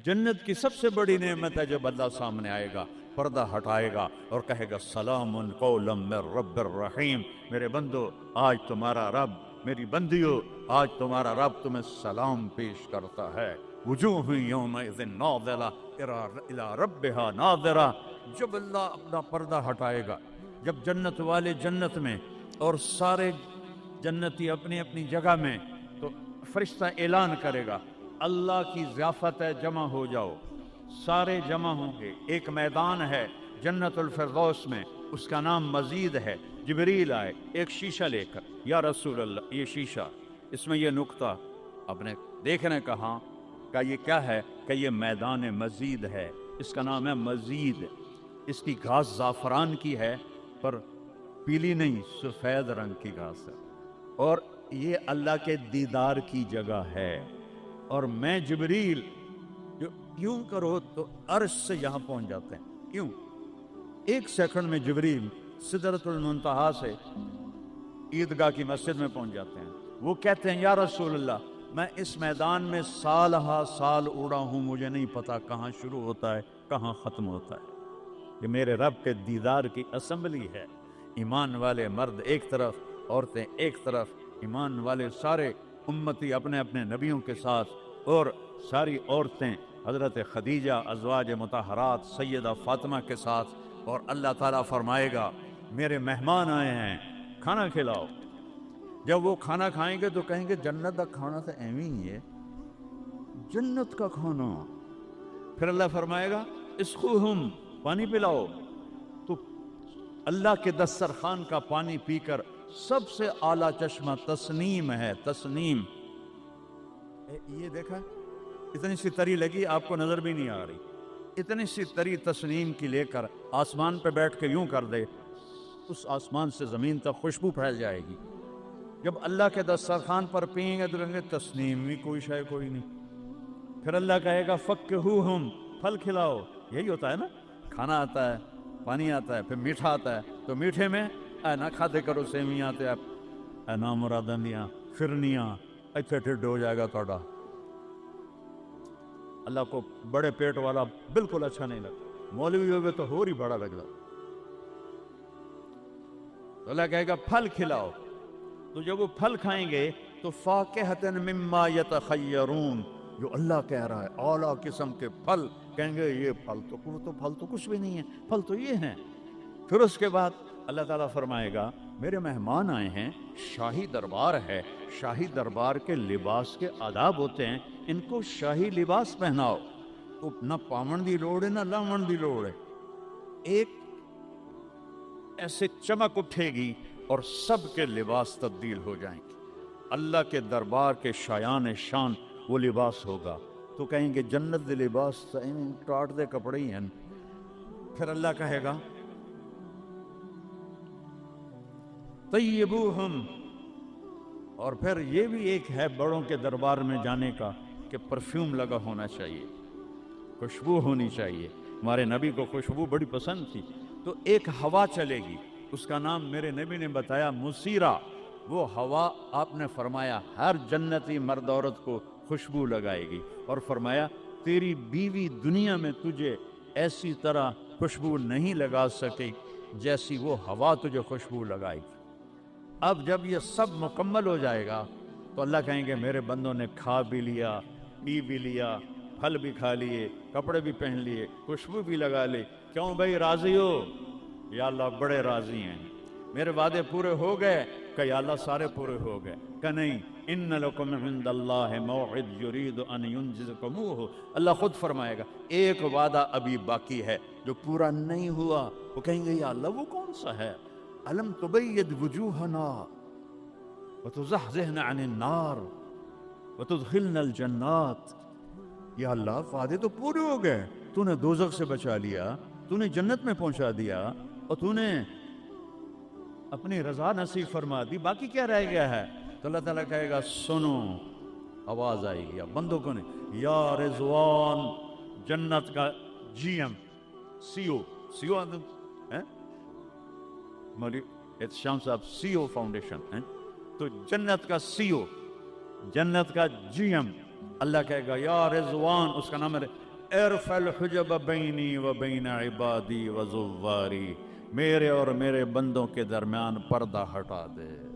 جنت کی سب سے بڑی نعمت ہے جب اللہ سامنے آئے گا، پردہ ہٹائے گا اور کہے گا سلام قولا من رب الرحیم، میرے بندو آج تمہارا رب، میری بندیو آج تمہارا رب تمہیں سلام پیش کرتا ہے۔ وجوہ یومئذ ناظرہ الی ربہا ناظرہ، جب اللہ اپنا پردہ ہٹائے گا، جب جنت والے جنت میں اور سارے جنتی اپنی اپنی جگہ میں، تو فرشتہ اعلان کرے گا اللہ کی ضیافت ہے، جمع ہو جاؤ۔ سارے جمع ہوں گے، ایک میدان ہے جنت الفردوس میں، اس کا نام مزید ہے۔ جبریل آئے ایک شیشہ لے کر، یا رسول اللہ یہ شیشہ، اس میں یہ نقطہ، آپ نے دیکھنے کہا کہ یہ کیا ہے؟ کہ یہ میدان مزید ہے، اس کا نام ہے مزید۔ اس کی گھاس زعفران کی ہے پر پیلی نہیں، سفید رنگ کی گھاس ہے، اور یہ اللہ کے دیدار کی جگہ ہے۔ اور میں جبریل جو یوں کرو تو عرش سے یہاں پہنچ جاتے ہیں، یوں ایک سیکنڈ میں جبریل سدرۃ المنتہا سے عیدگاہ کی مسجد میں پہنچ جاتے ہیں۔ وہ کہتے ہیں یا رسول اللہ میں اس میدان میں سال ہا سال اڑا ہوں، مجھے نہیں پتا کہاں شروع ہوتا ہے کہاں ختم ہوتا ہے۔ یہ میرے رب کے دیدار کی اسمبلی ہے، ایمان والے مرد ایک طرف، عورتیں ایک طرف، ایمان والے سارے امتی اپنے اپنے نبیوں کے ساتھ، اور ساری عورتیں حضرت خدیجہ ازواج مطہرات سیدہ فاطمہ کے ساتھ، اور اللہ تعالیٰ فرمائے گا میرے مہمان آئے ہیں کھانا کھلاؤ۔ جب وہ کھانا کھائیں گے تو کہیں گے جنت کا کھانا تو ایویں ہی ہے، جنت کا کھانا۔ پھر اللہ فرمائے گا اسقوہم، پانی پلاؤ، تو اللہ کے دسترخوان کا پانی پی کر سب سے اعلیٰ چشمہ تسنیم ہے، تسنیم۔ یہ دیکھا اتنی سی تری لگی، آپ کو نظر بھی نہیں آ رہی، اتنی سی تری تسنیم کی لے کر آسمان پہ بیٹھ کے یوں کر دے، اس آسمان سے زمین تک خوشبو پھیل جائے گی۔ جب اللہ کے دسترخوان پر پئیں گے تو کہیں گے تسنیم بھی کوئی شے کوئی نہیں۔ پھر اللہ کہے گا فکہوہم، پھل کھلاؤ۔ یہی ہوتا ہے نا، کھانا آتا ہے، پانی آتا ہے، پھر میٹھا آتا ہے، تو میٹھے میں اے نہ کھاتے کرو سیویاں تے اے نا مرادندیاں فرنیاں، ایتھے ٹھڈ ہو جائے گا توڑا۔ اللہ کو بڑے پیٹ والا بالکل اچھا نہیں لگتا، مولوی ہوگے تو اور ہی بڑا لگتا۔ تو اللہ کہے گا پھل کھلاؤ، تو جب وہ پھل کھائیں گے تو فاکہۃ مما یتخیرون، جو اللہ کہہ رہا ہے اعلیٰ قسم کے پھل، کہیں گے یہ پھل تو کچھ بھی نہیں ہے، پھل تو یہ ہیں۔ پھر اس کے بعد اللہ تعالیٰ فرمائے گا میرے مہمان آئے ہیں، شاہی دربار ہے، شاہی دربار کے لباس کے آداب ہوتے ہیں، ان کو شاہی لباس پہناؤ۔ تو نہ پاون دی لوڑ ہے نہ لاون دی لوڑ ہے، ایک ایسے چمک اٹھے گی اور سب کے لباس تبدیل ہو جائیں گے۔ اللہ کے دربار کے شایان شان وہ لباس ہوگا، تو کہیں گے جنت دے لباس ٹاٹ دے کپڑے ہی ہیں۔ پھر اللہ کہے گا طیبوہم، اور پھر یہ بھی ایک ہے بڑوں کے دربار میں جانے کا کہ پرفیوم لگا ہونا چاہیے، خوشبو ہونی چاہیے۔ ہمارے نبی کو خوشبو بڑی پسند تھی، تو ایک ہوا چلے گی، اس کا نام میرے نبی نے بتایا مسیرہ۔ وہ ہوا آپ نے فرمایا ہر جنتی مرد عورت کو خوشبو لگائے گی، اور فرمایا تیری بیوی دنیا میں تجھے ایسی طرح خوشبو نہیں لگا سکی جیسی وہ ہوا تجھے خوشبو لگائے گی۔ اب جب یہ سب مکمل ہو جائے گا تو اللہ کہیں گے میرے بندوں نے کھا بھی لیا، پی بھی لیا، پھل بھی کھا لیے، کپڑے بھی پہن لیے، خوشبو بھی لگا لی، کیوں بھائی راضی ہو؟ یا اللہ بڑے راضی ہیں، میرے وعدے پورے ہو گئے؟ کہ یا اللہ سارے پورے ہو گئے؟ کہ نہیں، ان لکم عند اللہ موعد یرید ان ینجزکموہ، اللہ خود فرمائے گا ایک وعدہ ابھی باقی ہے جو پورا نہیں ہوا۔ وہ کہیں گے یا اللہ وہ کون سا ہے؟ الم تبید وجوہنا وتزحزحنا عن النار وتدخلنا الجنات، یا اللہ وعدے تو پورے ہو گئے، تو نے دوزخ سے بچا لیا، تو نے جنت میں پہنچا دیا، اور تو نے اپنی رضا نصیب فرما دی، باقی کیا رہ گیا ہے؟ تو اللہ تعالیٰ کہے گا سنو، آواز آئے گی بندوں کو نہیں، یا رضوان، جنت کا جی ایم سی او مولی احتشام صاحب سی او فاؤنڈیشن، تو جنت کا سی او، جنت کا جی ایم، اللہ کہے گا یا رضوان، اس کا نام ہے ارفع الحجب بینی و بین عبادی و زواری، میرے اور میرے بندوں کے درمیان پردہ ہٹا دے۔